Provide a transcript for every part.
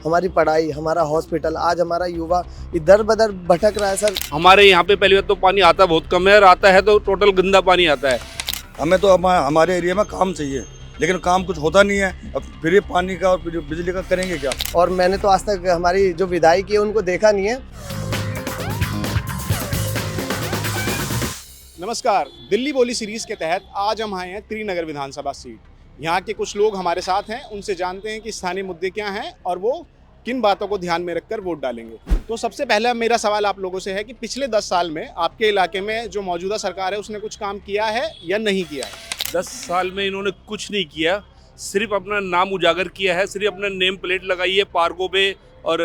हमारी पढ़ाई, हमारा हॉस्पिटल, आज हमारा युवा इधर बदर भटक रहा है सर। हमारे यहाँ पे पहली बात तो पानी आता बहुत कम है और आता है तो टोटल गंदा पानी आता है। हमें तो हमारे एरिया में काम चाहिए, लेकिन काम कुछ होता नहीं है। अब फिर ये पानी का और बिजली का करेंगे क्या? और मैंने तो आज तक हमारी जो विधायक है उनको देखा नहीं है। नमस्कार, दिल्ली बोली सीरीज के तहत आज हम आए हैं त्रिनगर विधानसभा सीट। यहाँ के कुछ लोग हमारे साथ हैं, उनसे जानते हैं कि स्थानीय मुद्दे क्या हैं और वो किन बातों को ध्यान में रखकर वोट डालेंगे। तो सबसे पहला मेरा सवाल आप लोगों से है कि पिछले 10 साल में आपके इलाके में जो मौजूदा सरकार है उसने कुछ काम किया है या नहीं किया है? 10 साल में इन्होंने कुछ नहीं किया, सिर्फ अपना नाम उजागर किया है, सिर्फ अपना नेम प्लेट लगाई है पार्कों पे और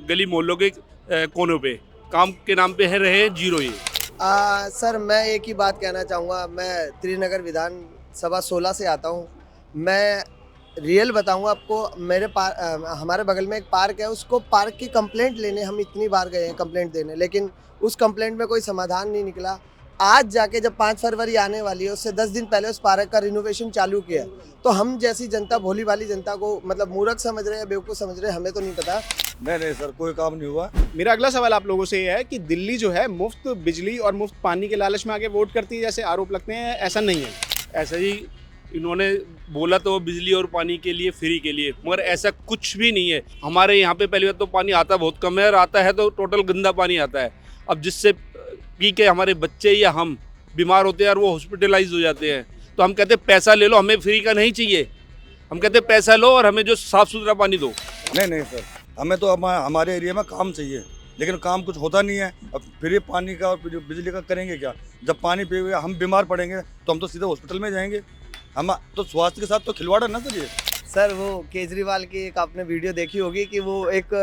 गली मोहल्लों के कोनों पे। काम के नाम पे है रहे जीरो ही। सर मैं एक ही बात कहना चाहूँगा, मैं त्रिनगर विधानसभा 16 से आता हूँ। मैं रियल बताऊँगा आपको, हमारे बगल में एक पार्क है, उसको पार्क की कंप्लेंट लेने हम इतनी बार गए हैं कंप्लेंट देने, लेकिन उस कंप्लेंट में कोई समाधान नहीं निकला। आज जाके जब 5 फरवरी आने वाली है, उससे 10 दिन पहले उस पार्क का रिनोवेशन चालू किया है। तो हम जैसी जनता, भोली वाली जनता को मतलब मूर्ख समझ रहे हैं, बेवकूफ़ समझ रहे हैं, हमें तो नहीं पता। नहीं सर, कोई काम नहीं हुआ। मेरा अगला सवाल आप लोगों से ये है कि दिल्ली जो है मुफ्त बिजली और मुफ्त पानी के लालच में आके वोट करती है जैसे आरोप लगते हैं, ऐसा नहीं है। ऐसा ही इन्होंने बोला तो बिजली और पानी के लिए, फ्री के लिए, मगर ऐसा कुछ भी नहीं है। हमारे यहाँ पे पहली बात तो पानी आता बहुत कम है और आता है तो टोटल गंदा पानी आता है। अब जिससे पी के हमारे बच्चे या हम बीमार होते हैं और वो हॉस्पिटलाइज हो जाते हैं, तो हम कहते हैं पैसा ले लो, हमें फ्री का नहीं चाहिए। हम कहते हैं पैसा लो और हमें जो साफ़ सुथरा पानी दो। नहीं सर, हमें तो हमारे एरिया में काम चाहिए, लेकिन काम कुछ होता नहीं है। अब फिर ये पानी का और बिजली का करेंगे क्या? जब पानी पिएंगे हम बीमार पड़ेंगे तो हम तो सीधे हॉस्पिटल में जाएंगे। हम तो स्वास्थ्य के साथ तो खिलवाड़ है ना सर ये। सर वो केजरीवाल की एक आपने वीडियो देखी होगी कि वो एक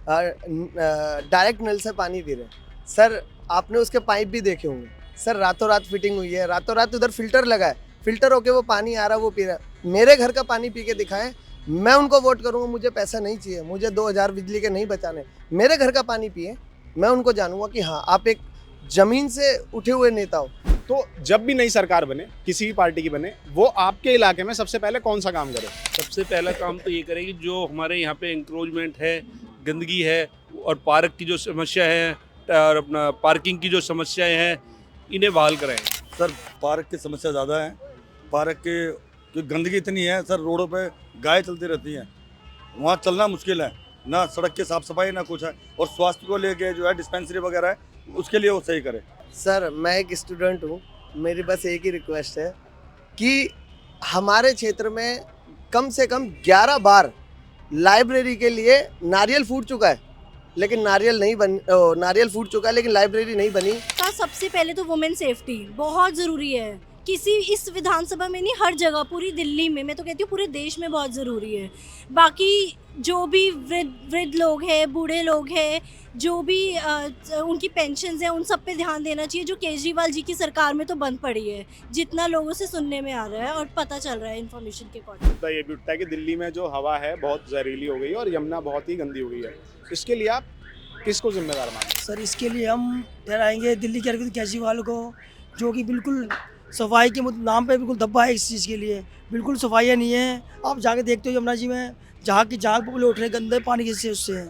डायरेक्ट नल से पानी पी रहे हैं। सर आपने उसके पाइप भी देखे होंगे, सर रातों रात फिटिंग हुई है, रातों रात उधर फिल्टर लगा है, फिल्टर होके वो पानी आ रहा है, वो पी रहा है। मेरे घर का पानी पी के दिखाएं, मैं उनको वोट करूँगा। मुझे पैसा नहीं चाहिए, मुझे 2000 बिजली के नहीं बचाने, मेरे घर का पानी पिए, मैं उनको जानूंगा कि हाँ आप एक ज़मीन से उठे हुए नेता हो। तो जब भी नई सरकार बने, किसी भी पार्टी की बने, वो आपके इलाके में सबसे पहले कौन सा काम करे? सबसे पहला काम तो ये करेगी, जो हमारे यहाँ पे इंक्रोचमेंट है, गंदगी है और पार्क की जो समस्या है और अपना पार्किंग की जो समस्याएं हैं, इन्हें बहाल कराएं। सर पार्क की समस्या ज़्यादा है। पार्क की गंदगी इतनी है सर, रोडों पे गाय चलती रहती हैं, वहाँ चलना मुश्किल है, ना सड़क की साफ़ सफाई ना कुछ है। और स्वास्थ्य को लेके जो है डिस्पेंसरी वगैरह है, उसके लिए वो सही करे। सर मैं एक स्टूडेंट हूँ, मेरी बस एक ही रिक्वेस्ट है कि हमारे क्षेत्र में कम से कम 11 बार लाइब्रेरी के लिए नारियल फूट चुका है, लेकिन नारियल फूट चुका है लेकिन लाइब्रेरी नहीं बनी। सबसे पहले तो वुमेन सेफ्टी बहुत ज़रूरी है। किसी इस विधानसभा में नहीं, हर जगह पूरी दिल्ली में, मैं तो कहती हूँ पूरे देश में बहुत ज़रूरी है। बाकी जो भी वृद्ध लोग हैं, बूढ़े लोग हैं, जो भी उनकी पेंशन्स हैं, उन सब पे ध्यान देना चाहिए, जो केजरीवाल जी की सरकार में तो बंद पड़ी है, जितना लोगों से सुनने में आ रहा है और पता चल रहा है इन्फॉर्मेशन के अकॉर्डिंग। मुद्दा ये भी उठता है कि दिल्ली में जो हवा है बहुत जहरीली हो गई है और यमुना बहुत ही गंदी हो गई है। इसके लिए आप किसको जिम्मेदार मानते? सर इसके लिए हम ठहराएंगे दिल्ली के अरविंद केजरीवाल को, जो कि बिल्कुल सफाई के नाम पे बिल्कुल दब्बा है। इस चीज़ के लिए बिल्कुल सफाइयाँ नहीं है। आप जाके देखते हो यमुना जी में जहाँ बबूले उठ रहे गंदे पानी के से उससे हैं।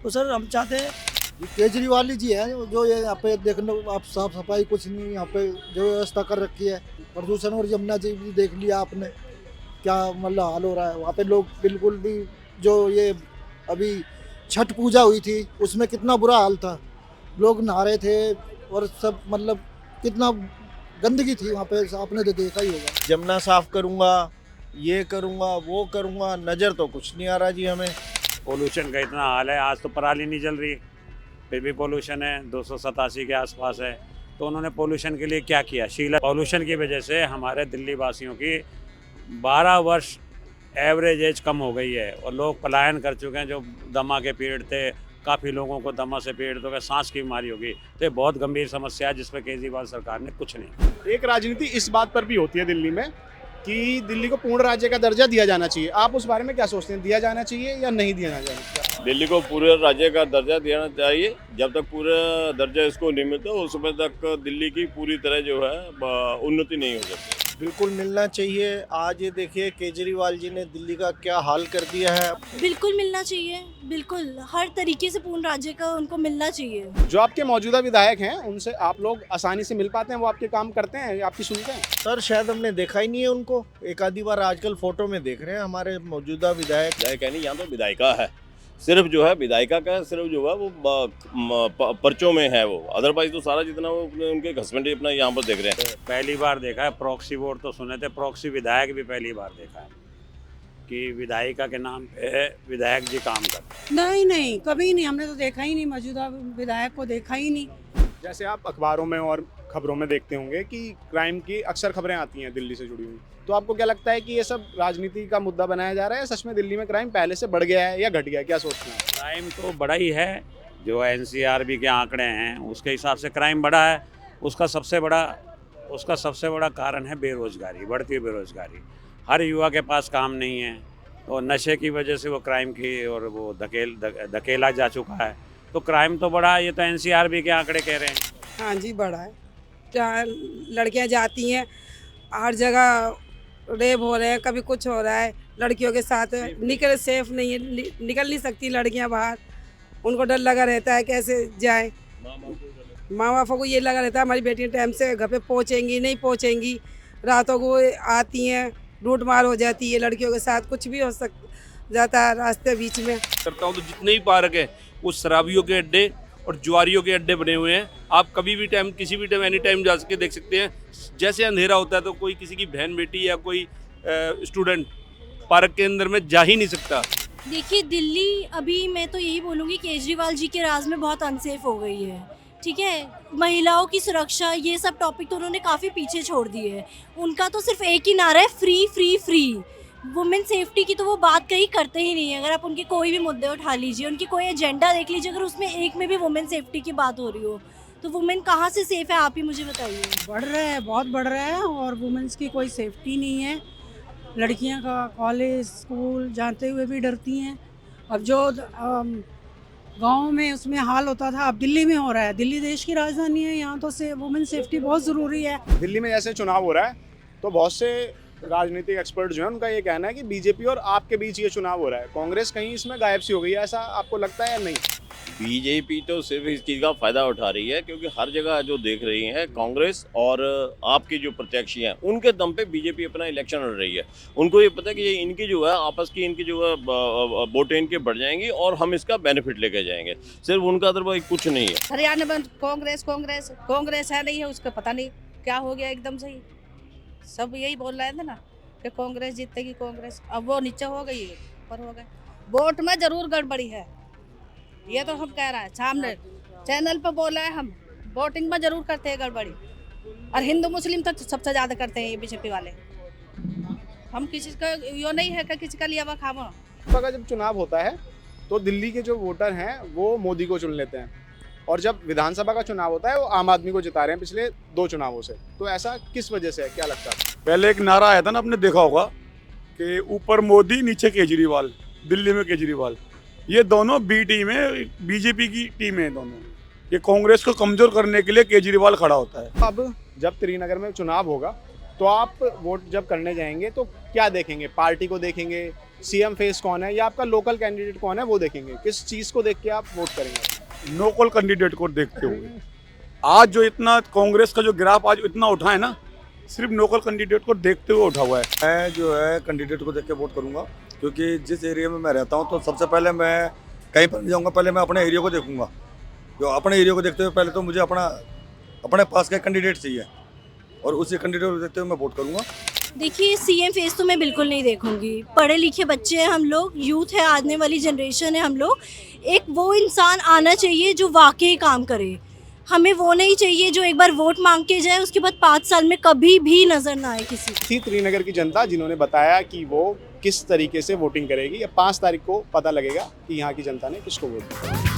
तो सर हम चाहते हैं केजरीवाल जी हैं जो ये यहाँ पे देखने, आप साफ सफाई कुछ नहीं यहाँ पे जो व्यवस्था कर रखी है। प्रदूषण और यमुना जी भी देख लिया आपने, क्या मतलब हाल हो रहा है वहाँ पे। लोग बिल्कुल भी, जो ये अभी छठ पूजा हुई थी उसमें कितना बुरा हाल था, लोग नहा रहे थे और सब मतलब कितना गंदगी थी वहाँ पे, आपने तो देखा ही होगा। यमुना साफ करूँगा, ये करूँगा, वो करूँगा, नज़र तो कुछ नहीं आ रहा जी हमें। पोल्यूशन का इतना हाल है, आज तो पराली नहीं जल रही, फिर भी पोल्यूशन है, 287 के आसपास है। तो उन्होंने पोल्यूशन के लिए क्या किया? शीला पोल्यूशन की वजह से हमारे दिल्ली वासियों की 12 वर्ष एवरेज एज कम हो गई है और लोग पलायन कर चुके हैं। जो दमा के पीड़ित थे, काफ़ी लोगों को दमा से पीड़ित हो गए, सांस की बीमारी होगी। तो ये बहुत गंभीर समस्या है जिस पर केजरीवाल सरकार ने कुछ नहीं। एक राजनीति इस बात पर भी होती है दिल्ली में कि दिल्ली को पूर्ण राज्य का दर्जा दिया जाना चाहिए। आप उस बारे में क्या सोचते हैं, दिया जाना चाहिए या नहीं दिया जाना चाहिए? दिल्ली को पूरे राज्य का दर्जा देना चाहिए। जब तक पूरा दर्जा इसको नहीं मिलता उस समय तक दिल्ली की पूरी तरह जो है उन्नति नहीं हो सकती। बिल्कुल मिलना चाहिए। आज ये देखिए केजरीवाल जी ने दिल्ली का क्या हाल कर दिया है। बिल्कुल मिलना चाहिए, बिल्कुल हर तरीके से पूर्ण राज्य का उनको मिलना चाहिए। जो आपके मौजूदा विधायक हैं उनसे आप लोग आसानी से मिल पाते हैं, वो आपके काम करते हैं, आपकी सुनते हैं? सर शायद हमने देखा ही नहीं है उनको, एक आधी बार आजकल फोटो में देख रहे हैं हमारे मौजूदा विधायक। विधायक है नहीं, यहाँ तो विधायिका है, सिर्फ जो है विधायिका का सिर्फ जो है वो पर्चों में है वो, अदरवाइज तो सारा जितना वो उनके हस्बैंड अपना यहाँ पर देख रहे हैं। पहली बार देखा है, प्रॉक्सी वोट तो सुने थे, प्रॉक्सी विधायक भी पहली बार देखा है कि विधायिका के नाम पे विधायक जी काम करते हैं। नहीं, कभी नहीं, हमने तो देखा ही नहीं, मौजूदा विधायक को देखा ही नहीं। जैसे आप अखबारों में और खबरों में देखते होंगे कि क्राइम की अक्सर खबरें आती हैं दिल्ली से जुड़ी हुई, तो आपको क्या लगता है कि ये सब राजनीति का मुद्दा बनाया जा रहा है, सच में दिल्ली में क्राइम पहले से बढ़ गया है या घट गया है, क्या सोचते हैं? क्राइम तो बड़ा ही है, जो NCRB के आंकड़े हैं उसके हिसाब से क्राइम बढ़ा है। उसका सबसे बड़ा कारण है बेरोजगारी, बढ़ती बेरोजगारी। हर युवा के पास काम नहीं है और नशे की वजह से वो क्राइम की और वो धकेला जा चुका है, तो क्राइम तो बढ़ा है, ये तो NCRB के आंकड़े कह रहे हैं। हाँ जी, बढ़ा है। लड़कियां जाती हैं हर जगह, रेप हो रहे हैं, कभी कुछ हो रहा है, लड़कियों के साथ सेफ नहीं है, निकल नहीं सकती लड़कियां बाहर, उनको डर लगा रहता है कैसे जाएं। माँ बापों को ये लगा रहता है हमारी बेटियां टाइम से घर पे पहुँचेंगी नहीं पहुँचेंगी, रातों को आती हैं, लूट मार हो जाती है, लड़कियों के साथ कुछ भी हो जाता है रास्ते बीच में। करता हूँ तो जितने भी पार्क हैं वो शराबियों के अड्डे और जुआरियों के अड्डे बने हुए हैं। आप कभी भी टाइम, किसी भी टाइम, एनी टाइम जा सके देख सकते हैं। जैसे अंधेरा होता है तो कोई किसी की बहन बेटी या कोई स्टूडेंट पार्क के अंदर में जा ही नहीं सकता। देखिए दिल्ली अभी मैं तो यही बोलूँगी केजरीवाल जी के राज में बहुत अनसेफ हो गई है, ठीक है। महिलाओं की सुरक्षा ये सब टॉपिक तो उन्होंने काफ़ी पीछे छोड़ दिए है। उनका तो सिर्फ एक ही नारा है, free free free. Women safety की तो वो बात कहीं करते ही नहीं है। अगर आप उनके कोई भी मुद्दे उठा लीजिए, उनकी कोई एजेंडा देख लीजिए, अगर उसमें एक में भी वुमेन सेफ्टी की बात हो रही हो तो वुमेन कहाँ से सेफ है, आप ही मुझे बताइए। बढ़ रहा है, बहुत बढ़ रहा है, और वुमेन्स की कोई सेफ्टी नहीं है। लड़कियां का कॉलेज स्कूल जाते हुए भी डरती हैं। अब जो गांव में उसमें हाल होता था अब दिल्ली में हो रहा है। दिल्ली देश की राजधानी है, यहाँ तो वुमेन सेफ्टी बहुत ज़रूरी है। दिल्ली में जैसे चुनाव हो रहा है तो बहुत से राजनीतिक एक्सपर्ट जो है उनका ये कहना है कि बीजेपी और आप के बीच ये चुनाव हो रहा है, कांग्रेस कहीं इसमें गायब सी हो गई है, ऐसा आपको लगता है या नहीं? बीजेपी तो सिर्फ इस चीज़ का फ़ायदा उठा रही है क्योंकि हर जगह जो देख रही हैं कांग्रेस और आपकी जो प्रत्याशी हैं उनके दम पे बीजेपी अपना इलेक्शन लड़ रही है। उनको ये पता है कि ये इनकी जो है आपस की इनकी जो है वोटें इनके बढ़ जाएंगी और हम इसका बेनिफिट लेके जाएंगे, सिर्फ उनका अदरवाइज कुछ नहीं है। हरियाणा में कांग्रेस है नहीं है, उसका पता नहीं क्या हो गया एकदम से ही। सब यही बोल रहे थे ना कि कांग्रेस जीतेगी कांग्रेस, अब वो नीचे हो गई है, ऊपर हो गए। वोट में जरूर गड़बड़ी है, ये तो हम कह रहे हैं, सामने चैनल पर बोला है, हम वोटिंग में जरूर करते हैं गड़बड़ी, और हिंदू मुस्लिम तो सबसे ज़्यादा करते हैं ये बीजेपी वाले। हम किसी का यो नहीं है कि किसी का लिया हुआ खावा। अगर जब चुनाव होता है तो दिल्ली के जो वोटर हैं वो मोदी को चुन लेते हैं, और जब विधानसभा का चुनाव होता है वो आम आदमी को जिता रहे हैं पिछले 2 चुनावों से। तो ऐसा किस वजह से है, क्या लगता है? पहले एक नारा आया था ना, आपने देखा होगा कि ऊपर मोदी नीचे केजरीवाल, दिल्ली में केजरीवाल। ये दोनों बी टीम है, बीजेपी की टीम है दोनों। ये कांग्रेस को कमजोर करने के लिए केजरीवाल खड़ा होता है। अब जब श्रीनगर में चुनाव होगा तो आप वोट जब करने जाएंगे तो क्या देखेंगे? पार्टी को देखेंगे, सीएम फेस कौन है, या आपका लोकल कैंडिडेट कौन है वो देखेंगे? किस चीज़ को देख के आप वोट करेंगे? लोकल कैंडिडेट को देखते हुए। आज जो इतना कांग्रेस का जो ग्राफ आज इतना उठा है ना, सिर्फ लोकल कैंडिडेट को देखते हुए उठा हुआ है। मैं जो है कैंडिडेट को देख के वोट करूंगा, क्योंकि जिस एरिया में मैं रहता हूं तो सबसे पहले मैं कहीं पर जाऊंगा, पहले मैं अपने एरिया को देखूंगा। जो अपने एरिया को देखते हुए पहले तो मुझे अपने पास का कैंडिडेट चाहिए, और उसी कैंडिडेट को देखते हुए मैं वोट करूंगा। देखिए सीएम फेस तो मैं बिल्कुल नहीं देखूंगी। पढ़े लिखे बच्चे हैं हम लोग, यूथ है, आने वाली जनरेशन है हम लोग। एक वो इंसान आना चाहिए जो वाकई काम करे। हमें वो नहीं चाहिए जो एक बार वोट मांग के जाए, उसके बाद 5 साल में कभी भी नजर ना आए किसी को। थी श्रीनगर की जनता जिन्होंने बताया कि वो किस तरीके से वोटिंग करेगी। अब 5 तारीख को पता लगेगा कि यहाँ की जनता ने किसको वोट दिया।